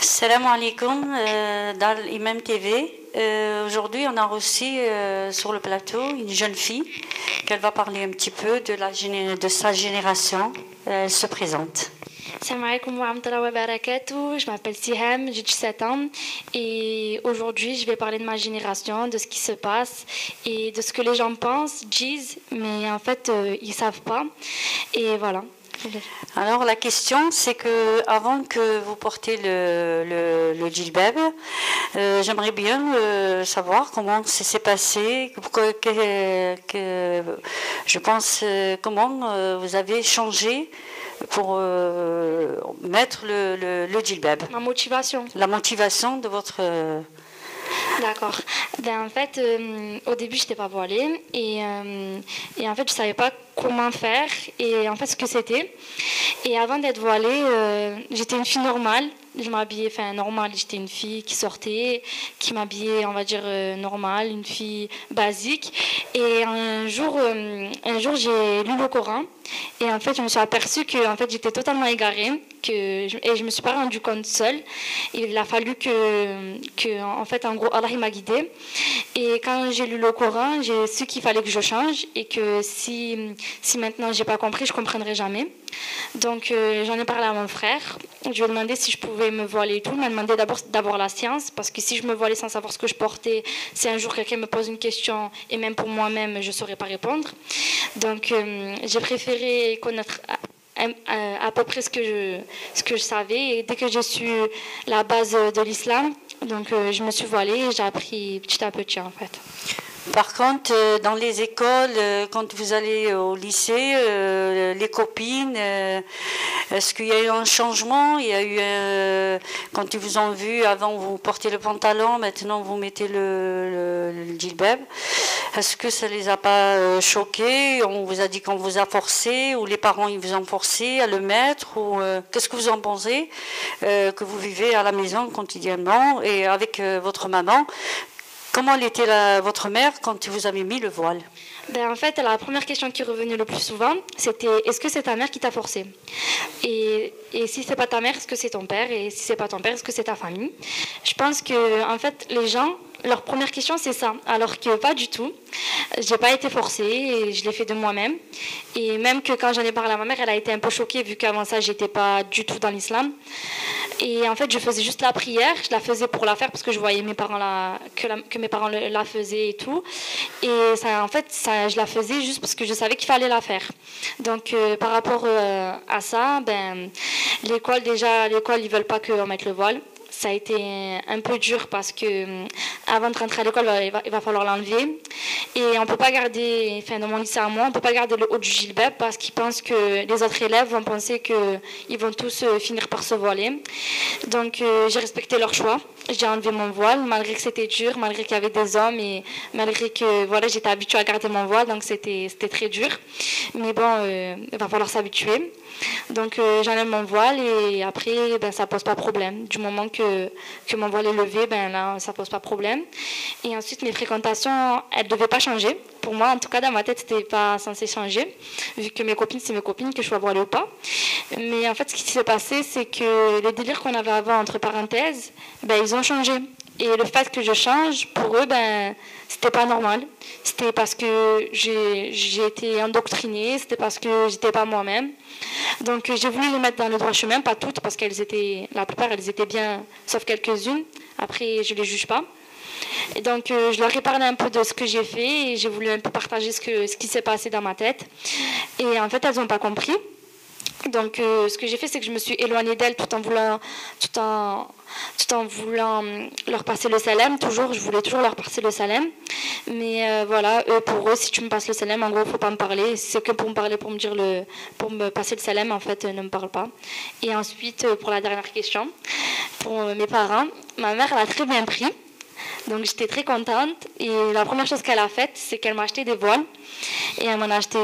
Salam alaikum, dans l'Imam TV. Aujourd'hui, on a reçu sur le plateau une jeune fille qu'elle va parler un petit peu de sa génération. Elle se présente. Salam alaikum wa rahmatullahi wa barakatuh. Je m'appelle Siham, j'ai 17 ans et aujourd'hui je vais parler de ma génération, de ce qui se passe et de ce que les gens pensent, disent, mais en fait ils savent pas. Et voilà. Alors la question c'est que avant que vous portiez le djilbab, j'aimerais bien savoir comment ça s'est passé, je pense comment vous avez changé pour mettre le djilbab. Ma motivation. La motivation de votre... D'accord. Ben, en fait, au début, je n'étais pas voilée et en fait, je ne savais pas comment faire et en fait, ce que c'était. Et avant d'être voilée, j'étais une fille normale. Je m'habillais, enfin normale, j'étais une fille qui sortait, qui m'habillait, on va dire, normale, une fille basique. Et un jour j'ai lu le Coran et en fait, je me suis aperçue que en fait, j'étais totalement égarée et je me suis pas rendu compte seule. Il a fallu que en fait, en gros, Allah il m'a guidée. Et quand j'ai lu le Coran, j'ai su qu'il fallait que je change et que si maintenant j'ai pas compris, je comprendrai jamais. Donc j'en ai parlé à mon frère. Je lui ai demandé si je pouvais me voiler et tout. Il m'a demandé d'abord la science, parce que si je me voilais sans savoir ce que je portais, si un jour quelqu'un me pose une question, et même pour moi-même, je ne saurais pas répondre. Donc j'ai préféré connaître à peu près ce que je savais. Et dès que j'ai su la base de l'islam, donc je me suis voilée et j'ai appris petit à petit en fait. Par contre, dans les écoles, quand vous allez au lycée, les copines, est-ce qu'il y a eu un changement? Il y a eu, quand ils vous ont vu, avant vous portiez le pantalon, maintenant vous mettez le djilbab. Est-ce que ça les a pas choqués? On vous a dit qu'on vous a forcé, ou les parents ils vous ont forcé à le mettre, ou qu'est-ce que vous en pensez que vous vivez à la maison quotidiennement et avec votre maman? Comment était votre mère quand vous avez mis le voile? Ben, en fait, la première question qui est revenue le plus souvent, c'était est-ce que c'est ta mère qui t'a forcé? Et si c'est pas ta mère, est-ce que c'est ton père? Et si c'est pas ton père, est-ce que c'est ta famille? Je pense que en fait, les gens, leur première question c'est ça, alors que pas du tout. J'ai pas été forcée et je l'ai fait de moi-même. Et même que quand j'en ai parlé à ma mère, elle a été un peu choquée vu qu'avant ça, j'étais pas du tout dans l'islam. Et en fait, je faisais juste la prière, je la faisais pour la faire parce que je voyais mes parents que mes parents la faisaient et tout. Et ça, en fait, je la faisais juste parce que je savais qu'il fallait la faire. Donc, par rapport à ça, l'école, ils veulent pas qu'on mette le voile. Ça a été un peu dur parce que avant de rentrer à l'école, il va falloir l'enlever. Et on peut pas garder, enfin dans mon lycée à moi, on peut pas garder le haut du gilbab parce qu'ils pensent que les autres élèves vont penser qu'ils vont tous finir par se voiler. Donc j'ai respecté leur choix. J'ai enlevé mon voile malgré que c'était dur, malgré qu'il y avait des hommes et malgré que voilà, j'étais habituée à garder mon voile, donc c'était très dur. Mais bon, il va falloir s'habituer. Donc j'enlève mon voile et après ça pose pas problème. Du moment que mon voile est levé, là ça pose pas problème. Et ensuite mes fréquentations, elles devaient pas changer. Pour moi, en tout cas dans ma tête, c'était pas censé changer, vu que mes copines, c'est mes copines, que je sois voilée ou pas. Mais en fait, ce qui s'est passé, c'est que les délires qu'on avait avant, entre parenthèses, ils ont changé. Et le fait que je change, pour eux, c'était pas normal. C'était parce que j'ai été endoctrinée, c'était parce que j'étais pas moi-même. Donc j'ai voulu les mettre dans le droit chemin, pas toutes, parce la plupart, elles étaient bien, sauf quelques-unes. Après, je les juge pas. Et donc je leur ai parlé un peu de ce que j'ai fait et j'ai voulu un peu partager ce qui s'est passé dans ma tête. Et en fait, elles n'ont pas compris. Donc ce que j'ai fait, c'est que je me suis éloignée d'elles tout en voulant leur passer le salam. Je voulais toujours leur passer le salam. Mais voilà, pour eux, si tu me passes le salam, en gros, faut pas me parler. Si c'est que pour me parler, pour me passer le salam, en fait, ne me parle pas. Et ensuite, pour la dernière question, pour mes parents, ma mère, elle a très bien pris. Donc j'étais très contente et la première chose qu'elle a faite, c'est qu'elle m'a acheté des voiles et elle m'en a acheté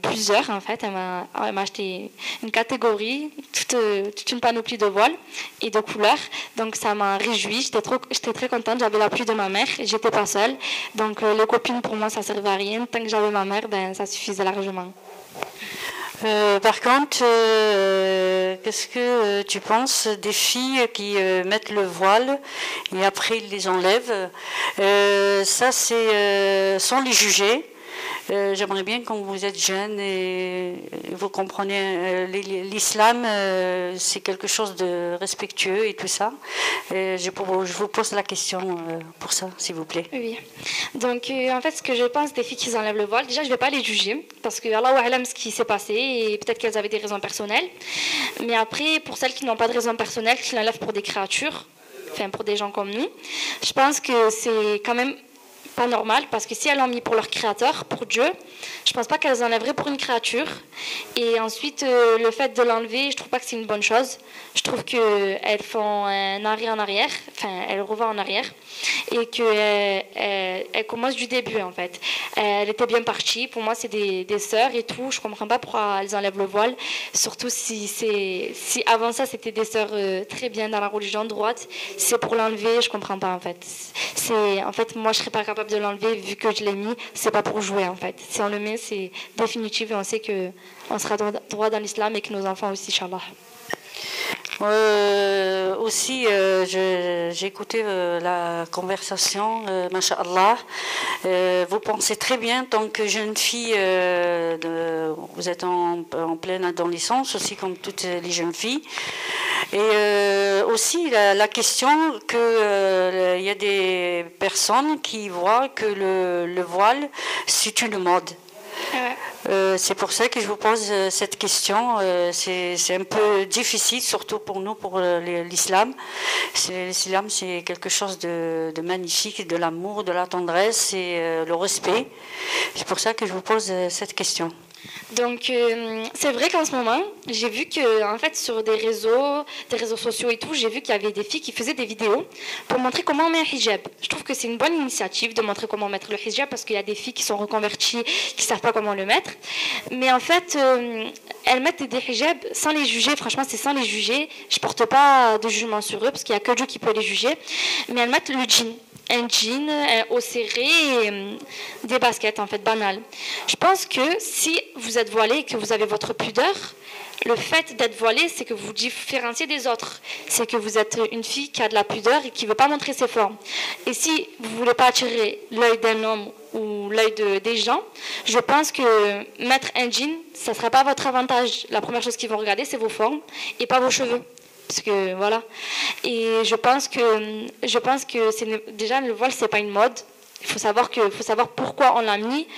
plusieurs en fait. Elle m'a acheté une catégorie, toute une panoplie de voiles et de couleurs. Donc ça m'a réjouie, j'étais très contente, j'avais l'appui de ma mère et j'étais pas seule. Donc les copines pour moi ça servait à rien, tant que j'avais ma mère, ça suffisait largement. Par contre, qu'est-ce que tu penses des filles qui mettent le voile et après ils les enlèvent? Ça, c'est sans les juger. J'aimerais bien, quand vous êtes jeune et vous comprenez l'islam, c'est quelque chose de respectueux et tout ça. Je vous pose la question pour ça, s'il vous plaît. Oui. Donc, en fait, ce que je pense des filles qui enlèvent le voile, déjà, je ne vais pas les juger, parce que Allah alam ce qui s'est passé, et peut-être qu'elles avaient des raisons personnelles. Mais après, pour celles qui n'ont pas de raisons personnelles, qui l'enlèvent pour des créatures, enfin pour des gens comme nous, je pense que c'est quand même pas normal, parce que si elles l'ont mis pour leur créateur, pour Dieu, je pense pas qu'elles enlèveraient pour une créature. Et ensuite, le fait de l'enlever, je trouve pas que c'est une bonne chose. Je trouve qu'elles font un arrêt en arrière, enfin elles revoient en arrière, et qu'elles commencent du début en fait. Elle était bien partie, pour moi c'est des sœurs et tout, je comprends pas pourquoi elles enlèvent le voile, surtout si avant ça c'était des sœurs très bien dans la religion droite, c'est pour l'enlever, je comprends pas en fait. En fait moi je serais pas capable de l'enlever vu que je l'ai mis, c'est pas pour jouer en fait. Si on le met c'est définitif et on sait qu'on sera droit dans l'islam et que nos enfants aussi, Inch'Allah. Aussi, j'ai écouté la conversation, Masha'Allah. Vous pensez très bien, tant que jeune fille, vous êtes en pleine adolescence, aussi comme toutes les jeunes filles. Et aussi la question qu'il y a des personnes qui voient que le voile, c'est une mode. C'est pour ça que je vous pose cette question. C'est un peu difficile, surtout pour nous, pour l'islam. L'islam, c'est quelque chose de magnifique, de l'amour, de la tendresse et le respect. C'est pour ça que je vous pose cette question. Donc c'est vrai qu'en ce moment, j'ai vu que en fait sur des réseaux sociaux et tout, j'ai vu qu'il y avait des filles qui faisaient des vidéos pour montrer comment on met un hijab. Je trouve que c'est une bonne initiative de montrer comment mettre le hijab parce qu'il y a des filles qui sont reconverties, qui savent pas comment le mettre. Mais en fait, elles mettent des hijabs sans les juger. Franchement, c'est sans les juger. Je porte pas de jugement sur eux parce qu'il y a que Dieu qui peut les juger. Mais elles mettent le jean. Un jean, un haut serré et des baskets en fait banales. Je pense que si vous êtes voilé et que vous avez votre pudeur, le fait d'être voilé, c'est que vous différenciez des autres. C'est que vous êtes une fille qui a de la pudeur et qui ne veut pas montrer ses formes. Et si vous ne voulez pas attirer l'œil d'un homme ou l'œil des gens, je pense que mettre un jean, ça ne sera pas votre avantage. La première chose qu'ils vont regarder, c'est vos formes et pas vos cheveux. Parce que voilà. Et je pense que déjà le voile c'est pas une mode. Il faut savoir pourquoi on l'a mis.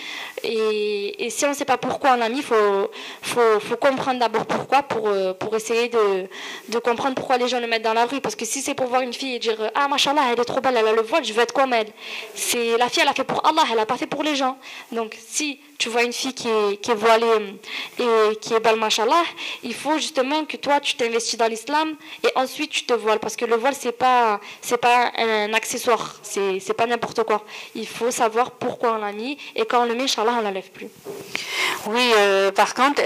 Et si on ne sait pas pourquoi on l'a mis, faut comprendre d'abord pourquoi pour essayer de comprendre pourquoi les gens le mettent dans la rue. Parce que si c'est pour voir une fille et dire ah machallah elle est trop belle, elle a le voile, je veux être comme elle. C'est la fille elle a fait pour Allah, elle a pas fait pour les gens. Donc si tu vois une fille qui est voilée et qui est belle machallah, il faut justement que toi tu t'investis dans l'islam et ensuite tu te voiles parce que le voile c'est pas un accessoire, c'est pas n'importe quoi. Il faut savoir pourquoi on l'a mis et quand on le met inchallah on l'enlève plus. Oui, par contre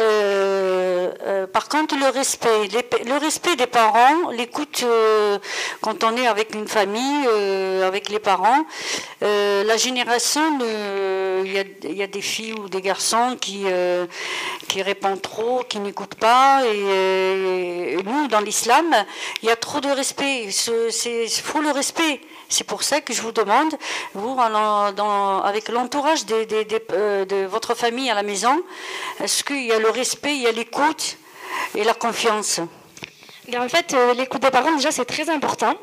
le respect des parents, l'écoute quand on est avec une famille, avec les parents, la génération, il y a des filles ou des garçons qui répondent trop, qui n'écoutent pas. Et nous, dans l'islam, il y a trop de respect. Il faut le respect. C'est pour ça que je vous demande, vous, avec l'entourage de votre famille à la maison, est-ce qu'il y a le respect, il y a l'écoute et la confiance? Et en fait, l'écoute des parents, déjà, c'est très important.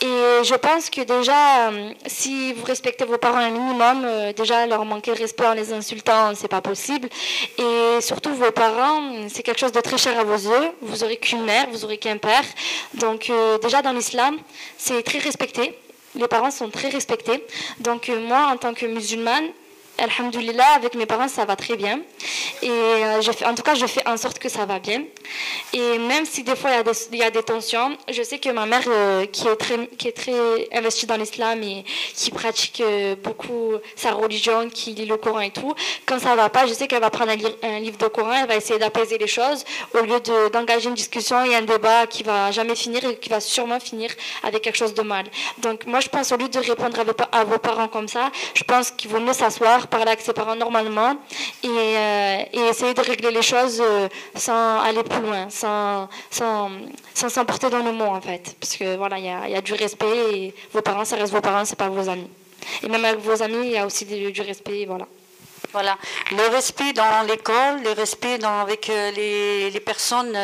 Et je pense que déjà, si vous respectez vos parents un minimum, déjà leur manquer de respect en les insultant, c'est pas possible. Et surtout, vos parents, c'est quelque chose de très cher à vos yeux. Vous aurez qu'une mère, vous aurez qu'un père. Donc déjà dans l'islam, c'est très respecté. Les parents sont très respectés. Donc moi, en tant que musulmane, alhamdoulilah, avec mes parents, ça va très bien. Et en tout cas, je fais en sorte que ça va bien. Et même si des fois, il y a des tensions, je sais que ma mère, qui est très investie dans l'islam et qui pratique beaucoup sa religion, qui lit le Coran et tout, quand ça va pas, je sais qu'elle va prendre un livre de Coran, elle va essayer d'apaiser les choses au lieu d'engager une discussion et un débat qui va jamais finir et qui va sûrement finir avec quelque chose de mal. Donc moi, je pense, au lieu de répondre à vos parents comme ça, je pense qu'il vaut mieux s'asseoir, parler avec ses parents normalement et essayer de régler les choses sans aller plus loin, sans s'emporter dans le mot en fait. Parce que voilà, il y a du respect et vos parents, ça reste vos parents, c'est pas vos amis. Et même avec vos amis, il y a aussi du respect, voilà. Voilà, le respect dans l'école, le respect avec les personnes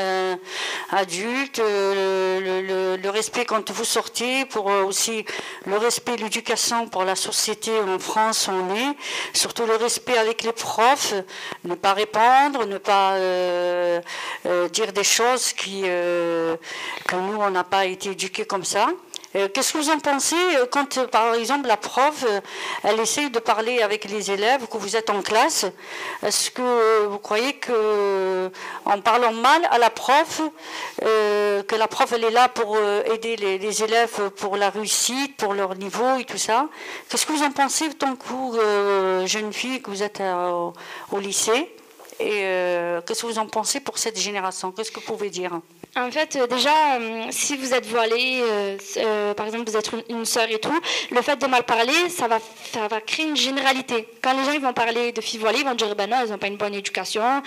adultes, le respect quand vous sortez, pour aussi le respect, l'éducation pour la société en France où on est, surtout le respect avec les profs, ne pas répondre, ne pas dire des choses que nous on n'a pas été éduqués comme ça. Qu'est-ce que vous en pensez quand, par exemple, la prof, elle essaye de parler avec les élèves, que vous êtes en classe? Est-ce que vous croyez que, en parlant mal à la prof, que la prof, elle est là pour aider les élèves pour la réussite, pour leur niveau et tout ça? Qu'est-ce que vous en pensez tant que vous, jeune fille, que vous êtes au lycée? Et qu'est-ce que vous en pensez pour cette génération? Qu'est-ce que vous pouvez dire? En fait, déjà, si vous êtes voilée, par exemple, vous êtes une sœur et tout, le fait de mal parler, ça va créer une généralité. Quand les gens ils vont parler de filles voilées, ils vont dire ben non, elles n'ont pas une bonne éducation,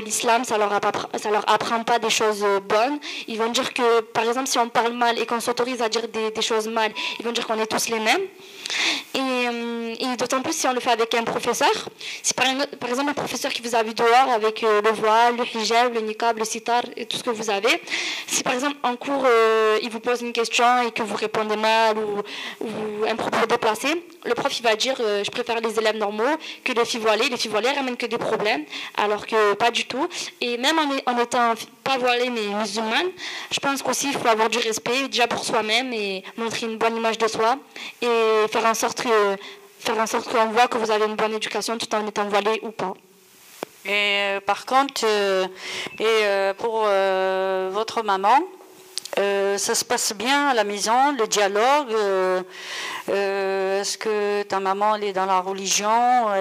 l'islam, ça leur apprend pas des choses bonnes. Ils vont dire que, par exemple, si on parle mal et qu'on s'autorise à dire des choses mal, ils vont dire qu'on est tous les mêmes. Et d'autant plus si on le fait avec un professeur. Si par exemple un professeur qui vous a vu dehors avec le voile, le hijab, le niqab, le sitar et tout ce que vous avez, si par exemple en cours il vous pose une question et que vous répondez mal ou un propos déplacé, le prof il va dire je préfère les élèves normaux que les filles voilées ramènent que des problèmes, alors que pas du tout. Et même en étant pas voilée mais musulmane, je pense qu'aussi il faut avoir du respect déjà pour soi-même et montrer une bonne image de soi et faire en sorte qu'on voit que vous avez une bonne éducation tout en étant voilé ou pas. Et par contre, pour votre maman, ça se passe bien à la maison, le dialogue. Est-ce que ta maman elle est dans la religion,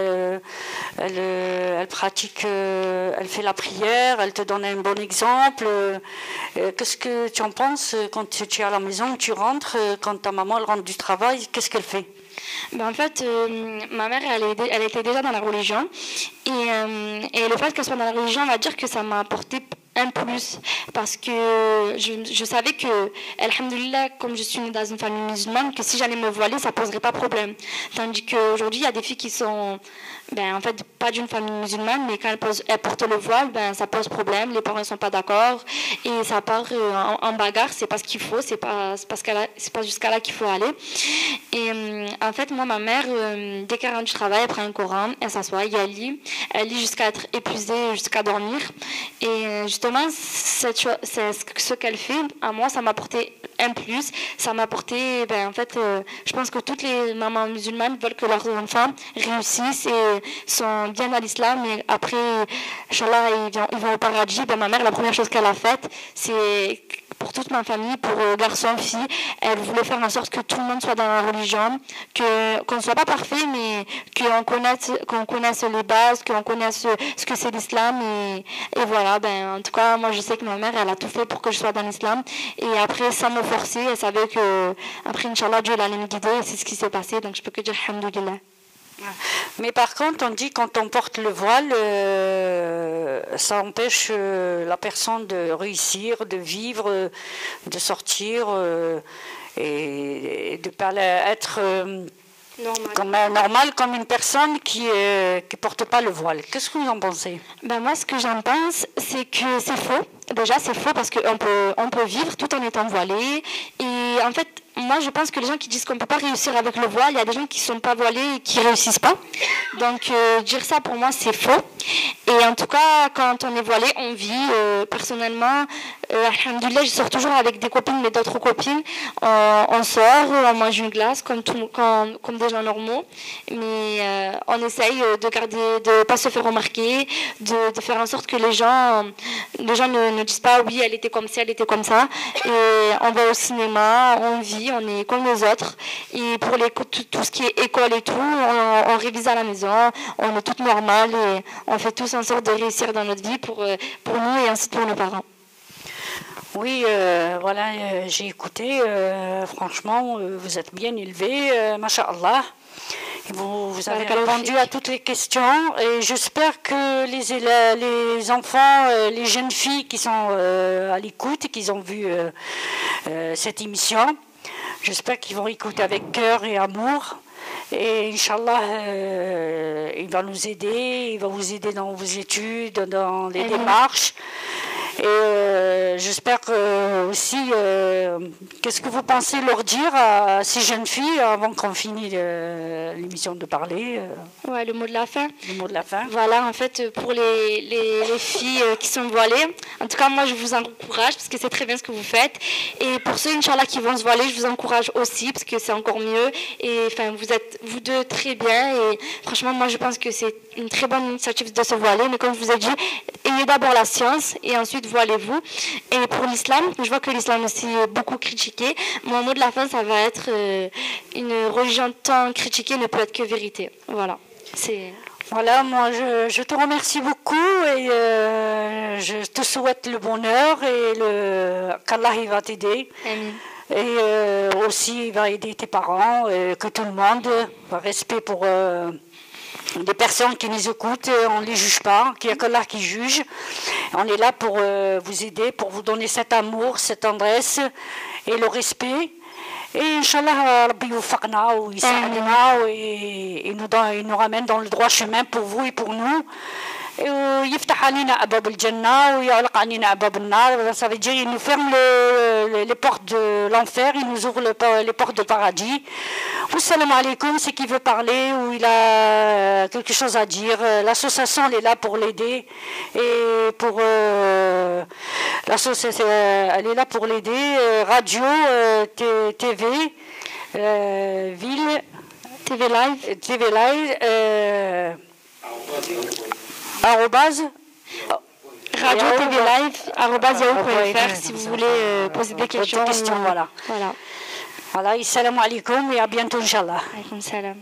elle pratique, elle fait la prière, elle te donne un bon exemple. Qu'est-ce que tu en penses quand tu es à la maison, tu rentres, quand ta maman elle rentre du travail, qu'est-ce qu'elle fait? Ben en fait, ma mère, elle était déjà dans la religion. Et le fait qu'elle soit dans la religion, on va dire que ça m'a apporté un plus. Parce que je savais que, alhamdoulilah, comme je suis née dans une famille musulmane, que si j'allais me voiler, ça ne poserait pas problème. Tandis qu'aujourd'hui, il y a des filles qui sont, en fait, pas d'une famille musulmane, mais quand elles portent le voile, ça pose problème. Les parents ne sont pas d'accord. Et ça part en bagarre. C'est pas ce qu'il faut. C'est pas jusqu'à là qu'il faut aller. Et en fait, moi, ma mère, dès qu'elle rentre du travail, elle prend un Coran, elle s'assoit, elle lit jusqu'à être épuisée, jusqu'à dormir. Et justement, ce qu'elle fait, à moi, ça m'a apporté un plus. Ça m'a apporté, en fait, je pense que toutes les mamans musulmanes veulent que leurs enfants réussissent et sont bien à l'islam. Et après, Inch'Allah, ils vont au paradis. Ma mère, la première chose qu'elle a faite, c'est pour toute ma famille, pour garçons, filles, elle voulait faire en sorte que tout le monde soit dans la religion, qu'on ne soit pas parfait, mais qu'on connaisse les bases, qu'on connaisse ce que c'est l'islam. Et voilà, en tout cas, moi je sais que ma mère, elle a tout fait pour que je sois dans l'islam. Et après, sans me forcer, elle savait que, après, Inch'Allah, Dieu allait me guider, et c'est ce qui s'est passé, donc je peux que dire alhamdoulilah. Mais par contre, on dit quand on porte le voile, ça empêche la personne de réussir, de vivre, de sortir et de pas être normal comme une personne qui porte pas le voile. Qu'est-ce que vous en pensez? Moi, ce que j'en pense, c'est que c'est faux. Déjà, c'est faux parce qu'on peut vivre tout en étant voilé. Et en fait, moi, je pense que les gens qui disent qu'on ne peut pas réussir avec le voile, il y a des gens qui ne sont pas voilés et qui ne réussissent pas. Donc, dire ça, pour moi, c'est faux. Et en tout cas, quand on est voilé, on vit. Personnellement, alhamdoulilah, je sors toujours avec des copines, mais d'autres copines. On sort, on mange une glace comme des gens normaux. Mais on essaye de ne pas se faire remarquer, de faire en sorte que les gens ne disent pas oui, elle était comme ça, elle était comme ça. Et on va au cinéma, on vit, on est comme les autres. Et pour tout ce qui est école et tout, on révise à la maison, on est toutes normales et on fait tous en sorte de réussir dans notre vie pour nous et ainsi pour nos parents. Oui, voilà, j'ai écouté. Franchement, vous êtes bien élevé, masha'Allah. Vous avez répondu à toutes les questions et j'espère que les enfants, les jeunes filles qui sont à l'écoute et qui ont vu cette émission, j'espère qu'ils vont écouter avec cœur et amour. Et Inch'Allah, il va nous aider, il va vous aider dans vos études, dans les démarches. Et j'espère aussi, qu'est-ce que vous pensez leur dire à ces jeunes filles avant qu'on finisse l'émission de parler Ouais, le mot de la fin. Le mot de la fin. Voilà, en fait, pour les filles qui sont voilées, en tout cas, moi, je vous encourage parce que c'est très bien ce que vous faites. Et pour ceux, Inch'Allah, qui vont se voiler, je vous encourage aussi parce que c'est encore mieux. Et enfin, vous êtes, vous deux, très bien. Et franchement, moi, je pense que c'est une très bonne initiative de se voiler. Mais comme je vous ai dit, ayez d'abord la science et ensuite voilez-vous. Et pour l'islam, je vois que l'islam aussi est beaucoup critiqué. Mon mot de la fin, ça va être une religion tant critiquée ne peut être que vérité. Voilà. Voilà, moi je te remercie beaucoup et je te souhaite le bonheur et qu'Allah il va t'aider. Amen. Et aussi il va aider tes parents, et que tout le monde, respect pour des personnes qui nous écoutent, on ne les juge pas, qu'il n'y a qu'Allah qui juge. On est là pour vous aider, pour vous donner cet amour, cette tendresse et le respect. Et Inch'Allah, Rabbi Youfaqna ou Isa'adna et il nous ramène dans le droit chemin pour vous et pour nous. يفتح علينا أبواب الجنة ويغلق علينا أبواب النار. Ça veut dire il nous ferme les portes de l'enfer, il nous ouvre les portes du paradis. Salam alaikum, c'est qui veut parler ou il a quelque chose à dire. L'association elle est là pour l'aider et pour l'association elle est là pour l'aider. Radio, TV, ville, TV Live. Radio TV Live @yahoo.fr si vous voulez poser des questions. Voilà. Salam alaikum et à bientôt, Inch'Allah. Alaykoum salam.